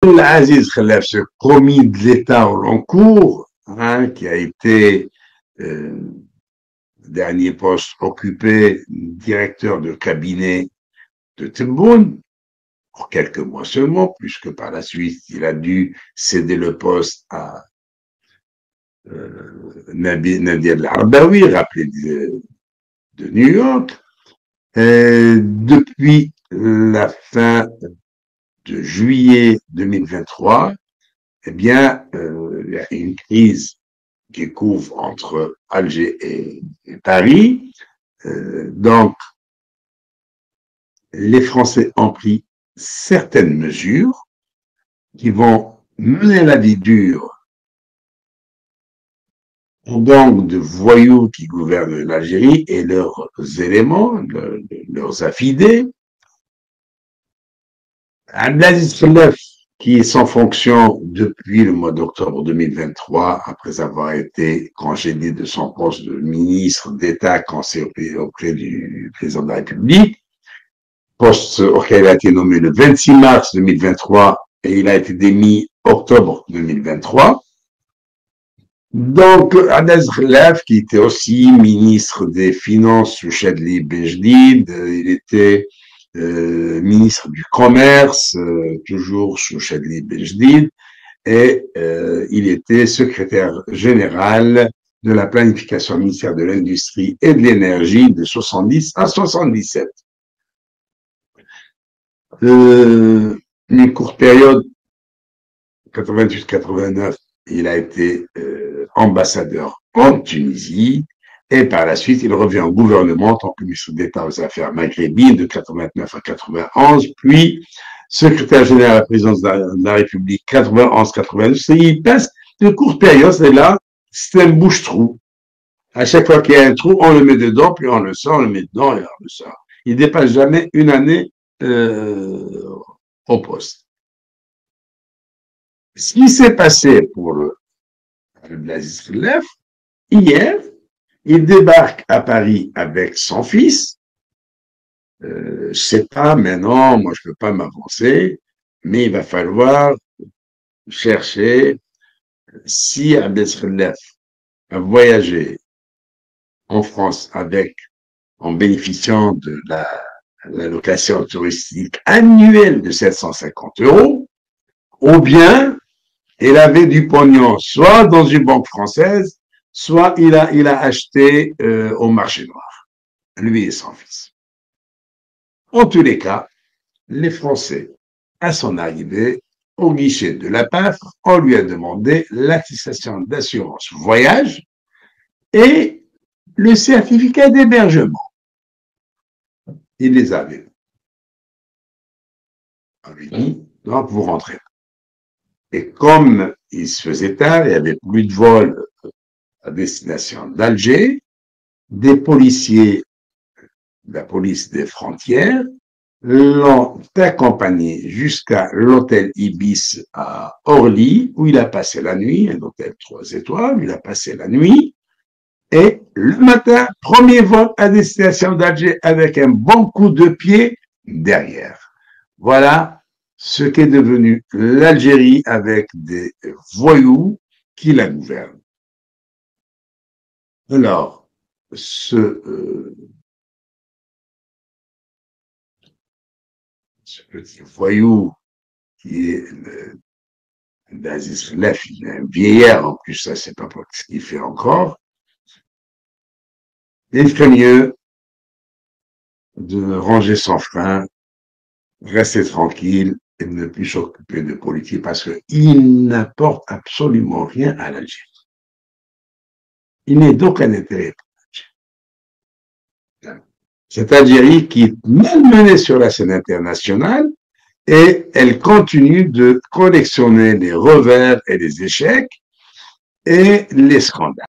Aziz Khelef, ce commis de l'État au long cours, qui a été dernier poste occupé, directeur de cabinet de Tebboune, pour quelques mois seulement, puisque par la suite, il a dû céder le poste à Nadir El-Arbaoui, rappelé de New York. Depuis la fin de juillet 2023, eh bien, il y a une crise qui couvre entre Alger et Paris. Donc, les Français ont pris certaines mesures qui vont mener la vie dure aux gangs de voyous qui gouvernent l'Algérie et leurs éléments, leurs affidés. Abdelaziz Khelef, qui est sans fonction depuis le mois d'octobre 2023, après avoir été congédié de son poste de ministre d'État conseiller auprès du président de la République, poste auquel il a été nommé le 26 mars 2023 et il a été démis octobre 2023. Donc, Abdelaziz Khelef, qui était aussi ministre des Finances sous Chadli Bejdid, il était ministre du Commerce, toujours sous Chadli Bejdid, et il était secrétaire général de la planification au ministère de l'Industrie et de l'Énergie de 70 à 77. Une courte période, 88-89, il a été ambassadeur en Tunisie et par la suite, il revient au gouvernement en tant que ministre d'État aux Affaires maghrébines de 89 à 91, puis secrétaire général à la présidence de la République 91-92. Il passe de courtes périodes, c'est là, c'est un bouche-trou. À chaque fois qu'il y a un trou, on le met dedans, puis on le sort, on le met dedans et on le sort. Il ne dépasse jamais une année au poste. Ce qui s'est passé pour Abdelaziz Khelef, hier, il débarque à Paris avec son fils. Je sais pas maintenant, moi je peux pas m'avancer, mais il va falloir chercher si Abdelaziz Khelef a voyagé en France en bénéficiant de l'allocation touristique annuelle de 750 €, ou bien il avait du pognon, soit dans une banque française, soit il a acheté au marché noir, lui et son fils. En tous les cas, les Français, à son arrivée au guichet de la PAF, on lui a demandé l'attestation d'assurance voyage et le certificat d'hébergement. Il les avait. On lui dit, donc vous rentrez. Et comme il se faisait tard, il n'y avait plus de vol à destination d'Alger, des policiers de la police des frontières l'ont accompagné jusqu'à l'hôtel Ibis à Orly, où il a passé la nuit, un hôtel 3 étoiles, où il a passé la nuit. Et le matin, premier vol à destination d'Alger avec un bon coup de pied derrière. Voilà ce qu'est devenu l'Algérie avec des voyous qui la gouvernent. Alors, ce petit voyou qui est d'Aziz Khelef, il est un vieillard, en plus, ça, c'est pas ce qu'il fait encore. Il ferait mieux de ranger son frein, rester tranquille et ne plus s'occuper de politique parce qu'il n'apporte absolument rien à l'Algérie. Il n'est d'aucun intérêt pour l'Algérie. Cette Algérie qui est malmenée sur la scène internationale et elle continue de collectionner les revers et les échecs et les scandales.